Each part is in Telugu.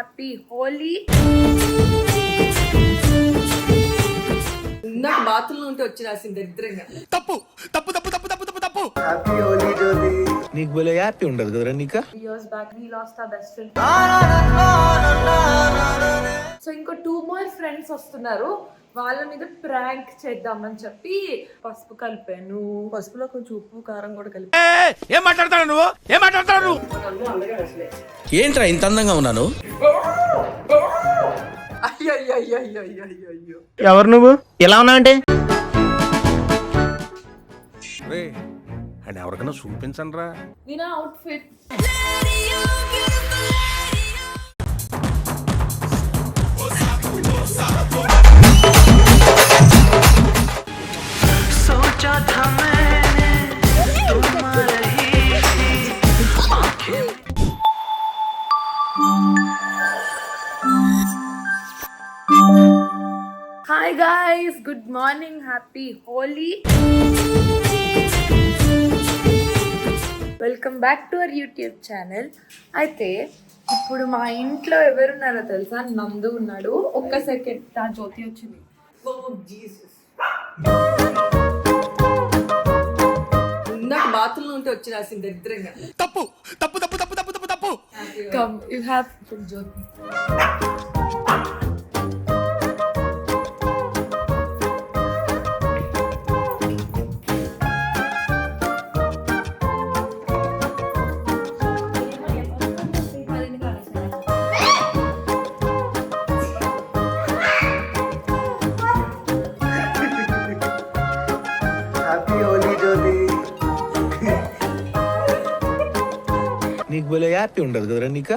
హ్యాపీ హోలీ. నాకు బాత్రూంలో ఉంటే వచ్చి రాసింది దరిద్రంగా. తప్పు తప్పు తప్పు తప్పు తప్పు తప్పు తప్పు. హ్యాపీ హోలీ జ్యోతి. నీకు భలే హ్యాపీ ఉండదు కదరా నీకు. Years back we lost our best friend. So ఇంకో 2 more ఫ్రెండ్స్ వస్తున్నారు. వాళ్ళ మీద ప్రాంక్ చేద్దామని చెప్పి పసుపు కలిపాను. పసుపులో కొంచెం ఉప్పు కారం కూడా కలిపి ఏం మాట్లాడతాడు నువ్వు? ఏం మాట్లాడతాడు నువ్వు? ఏంట్రా ఇంత అందంగా ఉన్నాను? అయ్యో ఎవరు నువ్వు? ఎలా ఉన్నా అంటే అని ఎవరికైనా చూపించండి రా. నేను outfit hi guys, good morning, happy Holi. Welcome back to our YouTube channel. అయితే ఇప్పుడు మా ఇంట్లో ఎవరున్నారో తెలుసా? నందు ఉన్నాడు. ఒక్క సెకండ్, నా జ్యోతి వచ్చింది. నాకు బాత్రూంలో ఉంటే వచ్చి రాసింది దరిద్రంగా. తప్పు తప్పు తప్పు తప్పు తప్పు తప్పు తప్పు. Come, you have put Jyothi. Happy Holi Jyothi. నీకు భలే హ్యాపీ ఉండదు కదరా నీకు.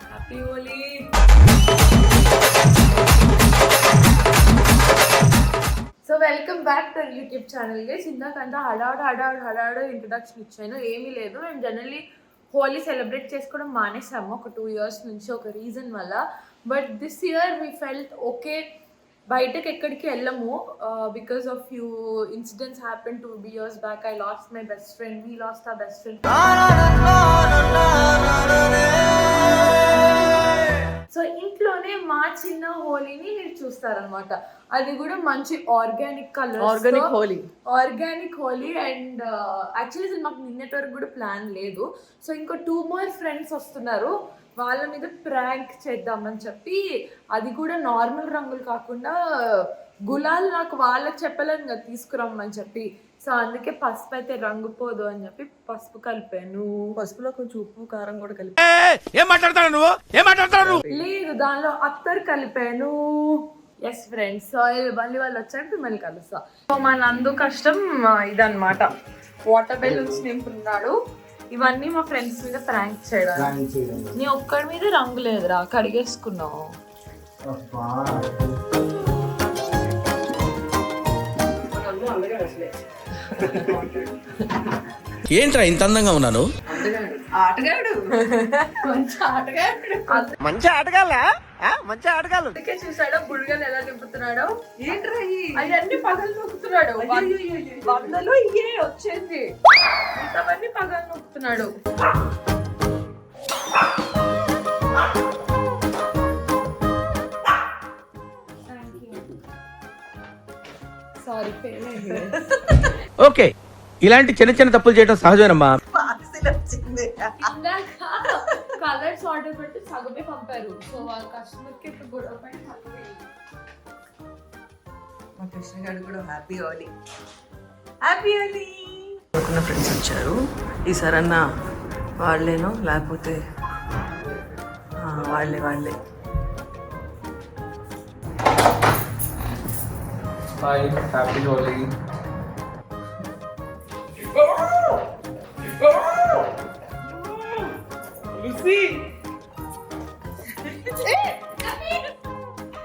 Happy Holi. So welcome back to YouTube channel guys. ఇందాకంతా హడావుడు ఇంట్రొడక్షన్ ఇచ్చాను. ఏమీ లేదు, మేము జనరల్లీ హోలీ సెలబ్రేట్ చేసుకోవడం మానేసాము ఒక 2 years నుంచి, ఒక రీజన్ వల్ల. But this year we felt okay, బయటకు ఎక్కడికి వెళ్ళము because of few incidents happen 2 years back. I lost my best friend, we lost our best friend. So ఇంట్లోనే మా చిన్న హోలీని మీరు చూస్తారనమాట. అది కూడా మంచి organic colour, organic Holi. And actually అసలు మాకు నిన్నటి వరకు కూడా ప్లాన్ లేదు. సో ఇంకో 2 more ఫ్రెండ్స్ వస్తున్నారు. వాళ్ళ మీద ప్రాంక్ చేద్దామని చెప్పి, అది కూడా నార్మల్ రంగులు కాకుండా గులాల్, నాకు వాళ్ళకి చెప్పలేను కదా తీసుకురమ్మని చెప్పి. సో అందుకే పసుపు అయితే రంగు పోదు అని చెప్పి పసుపు కలిపాను. పసుపులో కొంచెం ఉప్పు కారం కూడా కలిపి ఏం మాట్లాడతాడు నువ్వు? ఏం మాట్లాడతాడు నువ్వు? లేదు, దానిలో అత్తర్ కలిపాను. ఎస్ ఫ్రెండ్స్, సో మళ్ళీ వాళ్ళు వచ్చాక మిమ్మల్ని కలుస్తా. సో మా నందు కష్టం ఇదన్నమాట, వాటర్ బెలూన్స్ నింపుతున్నాడు. ఇవన్నీ మా ఫ్రెండ్స్ మీద ప్రాంక్ చేయడానికి. నీ ఒక్కడి మీద రంగు లేదురా, కడిగేసుకున్నావు. ఏంట్రా ఇంత అందంగా ఉన్నాను? ఆటగాడు. మంచి ఆటగాళ్ళ, మంచి ఆటగాళ్ళు. అందుకే చూసాడో బుడగలు ఎలా నింపుతున్నాడో. ఏంట్రా అవన్నీ పగలు నొక్కుతున్నాడు. 100లో ఇయే వచ్చేది, మిగతావన్నీ పగలు నొక్కుతున్నాడు. సారీ, ఫెయిల్ అయింది. ఓకే, ఇలాంటి చిన్న చిన్న తప్పులు చేయడం సహజమేనమ్మా. కలర్స్ ఆర్డర్ పెట్టి సగమే పంపారు. సో వాళ్ళ కస్టమర్ కి ఇప్పుడు గొడవ పడి మా కృష్ణ గారు కూడా హ్యాపీ హోలీ. హ్యాపీ హోలీ. అనుకున్న ఫ్రెండ్స్ వచ్చారు. ఈసారి అన్న వాళ్ళేనో లేకపోతే వాళ్ళే. Hi, happy Holi.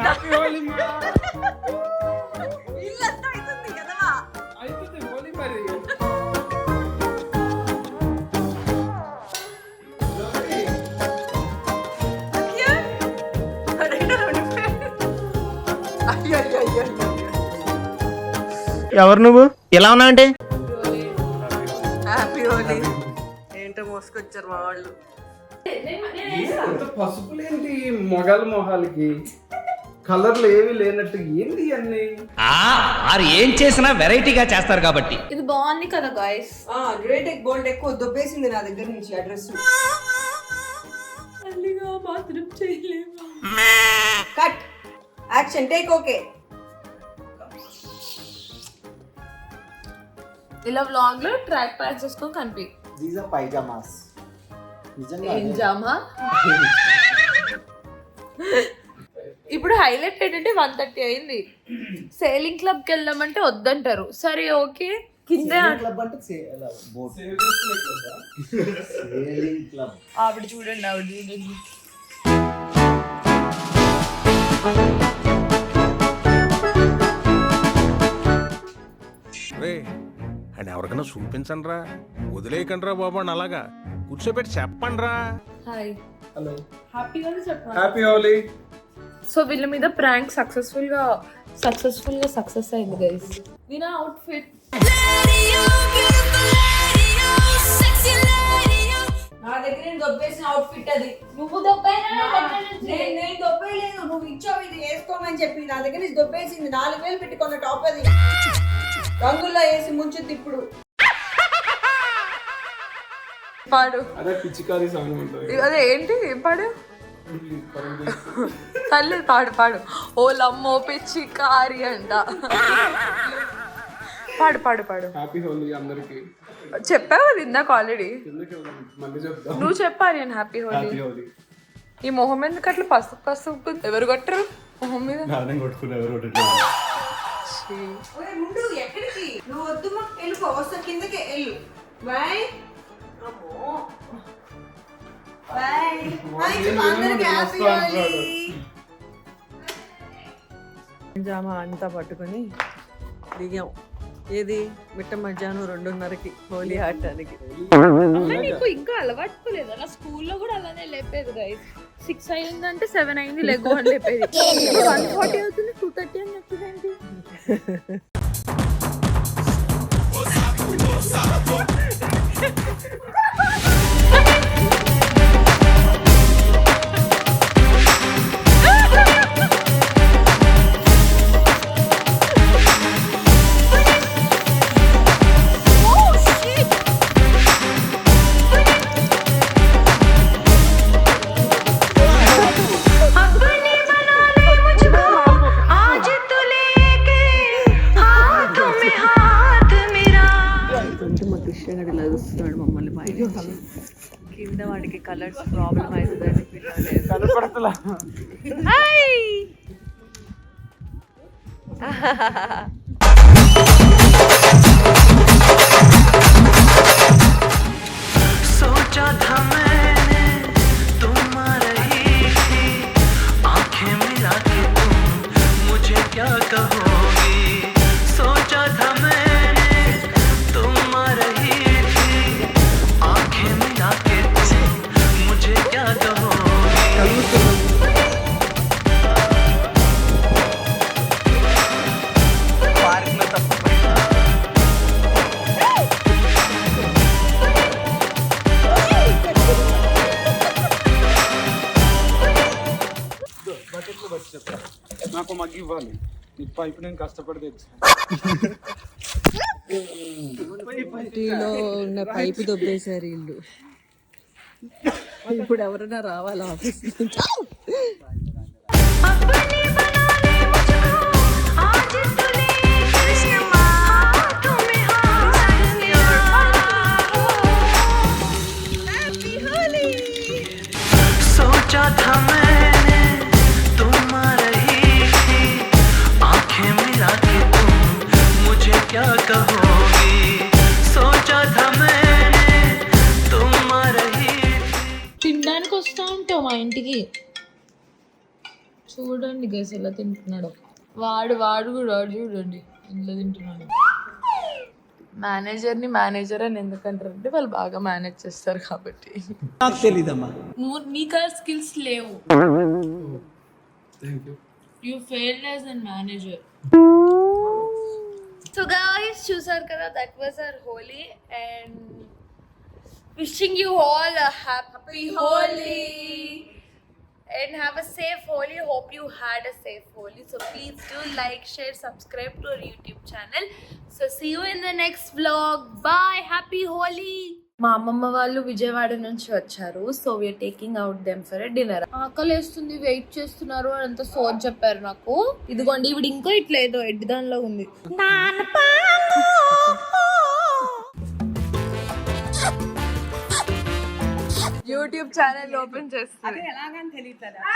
Happy Holi మా. ఇల్లంతా అవుతుంది కదా. అయిపోతుంది హోలీ మరి. ఎవరు నువ్వు? ఎలా ఉన్నా అంటే హ్యాపీ హోలీ. ఏంటి బయట మోసుకొచ్చారు మా వాళ్ళు. అంత పసుపులేంటి మొగల మొహాలకి, కలర్లు ఏవి లేనట్టు ఏంటి అన్ని? వారు ఏం చేసినా వెరైటీగా చేస్తారు కాబట్టి. ఇది బాగుంది కదా గాయస్. గ్రేట్ ఎగ్ బోల్డ్ ఎక్కువ దొబ్బేసింది నా దగ్గర నుంచి అడ్రస్. మళ్ళీగా మాత్రం చేయలేము. Cut action take okay. ఇలా వ్లాగ్ లో ట్రాక్ ప్యాక్ చేసుకొని కనిపి. These are pyjamas. నిజంగా ఏం జామా. ఇప్పుడు హైలైట్ ఏంటంటే 1:30 అయింది. సేలింగ్ క్లబ్ కి వెళ్దామంటే వద్దంటారు. సరే ఓకే కింద క్లబ్ అంటే బోట్ సేలింగ్ క్లబ్. ఆవిడ చూడండి, ఆవిడ చూడండి. రే అని ఎవరికైనా చూపించండి రా, వదిలేయకండి రా బాబు అని అలాగా కూర్చోబెట్టి చెప్పండి రా. హాయ్, హలో, హ్యాపీగానే చెప్పాలి. హ్యాపీ హోలీ. సో వీళ్ళ మీద ప్రాంక్ సక్సెస్ఫుల్ గా సక్సెస్ అయింది గైస్. దీని అవుట్ఫిట్ నా దగ్గర నేను దొబ్బేసిన అవుట్ఫిట్ అది. నువ్వు దొబ్బైనా నేను దొబ్బేయలేదు, నువ్వు ఇచ్చావు ఇది వేసుకోమని చెప్పి. నా దగ్గర నుంచి దొబ్బేసింది. 4,000 పెట్టుకున్న టాప్ అది. రంగుల్లో వేసి ముంచుద్ది ఇప్పుడు. పాడు. అదే పిచ్చికారి సాంగ్ ఉంటుంది. అదే ఏంటి, ఏం పాడు? తల్లి పాడు పాడు. ఓ లమ్మో పిచ్చి కారి అంట. పాడు పాడు పాడు. హ్యాపీ హోలీ అందరికి. చెప్పావు అది ఇందాక ఆల్రెడీ. మళ్ళీ చెప్తా. నువ్వు చెప్పాలి నేను హ్యాపీ హోలీ. హ్యాపీ హోలీ. ఈ మొహం ఎందుకు అట్లా పసుపు పసుపు? ఎవరు కొట్టరు మొహం మీద? ఓయ్ ముందు ఎక్కడికి? నువ్వు వద్దు మాకు వెళ్ళిపో. వస్తా కిందకే వెళ్ళు. బాయ్. అమ్మో బాయ్. అందరికి హ్యాపీ హోలీ. జామా అంతా పట్టుకొని దిగాం. ఏది మిట్ట మధ్యాహ్నం 2:30కి హోలీ ఆడటానికి. నీకు ఇంకా అలవాటుకోలేదు? అలా స్కూల్లో కూడా అలానే లేపేది గైస్. 6 అయిందంటే 7 అయింది లెగ్గు అని లేపేది. 1:40 అవుతుంది 2:30 అని చెప్పింది. మమ్మల్ని పైన కింద వాడికి కలర్స్ ప్రాబ్లం అవుతుందని కనపడతలా. सोचा था मैंने तुम आ रही थी, आंखें मिला के तुम मुझे क्या कहोगी. सोचा था मैंने तुम आ रही थी, आंखें मिला के तुम मुझे क्या कहोगी. पार्क में तब బకెట్లో బట్టి చెప్తా. నాకు మగ్గి ఇవ్వాలి. నీ పైపు నేను కష్టపడి తెచ్చా. టీలో ఉన్న పైపు దొబ్బేశారు వీళ్ళు. ఇప్పుడు ఎవరైనా రావాలి ఆఫీస్ నుంచి. सोचा था मैंने तुम आ रही थी, आंखें मिला के तुम मुझे क्या कहोगी. सोचा था मैंने तुम आ रही थी. తినడానికి వస్తా ఉంటావు మా ఇంటికి. చూడండి గైస్ ఎలా తింటున్నాడు వాడు. వాడు చూడండి ఇంట్లో తింటున్నాడు. మేనేజర్ అని ఎందుకంటారంటే వాళ్ళు బాగా మేనేజ్ చేస్తారు కాబట్టి. నీకు స్కిల్స్ లేవు. You failed as an manager. So guys చూసారు కదా, that was our Holi. And wishing you all a happy Holi and have a safe Holi. Hope you had a safe Holi. So please do like, share, subscribe to our YouTube channel. So see you in the next vlog. Bye. Happy Holi. మా అమ్మమ్మ వాళ్ళు విజయవాడ నుంచి వచ్చారు. So we are taking out them for a dinner. ఆకలి వేస్తుంది, వెయిట్ చేస్తున్నారు అని అంత సోచ్ చెప్పారు నాకు. ఇదిగోండి ఇవిడ ఇంకా ఇట్లా ఏదో ఎడ్డి దానిలో ఉంది. యూట్యూబ్ ఛానల్ ఓపెన్ చేస్తుంది. ఎలాగని తెలియట్లేదా?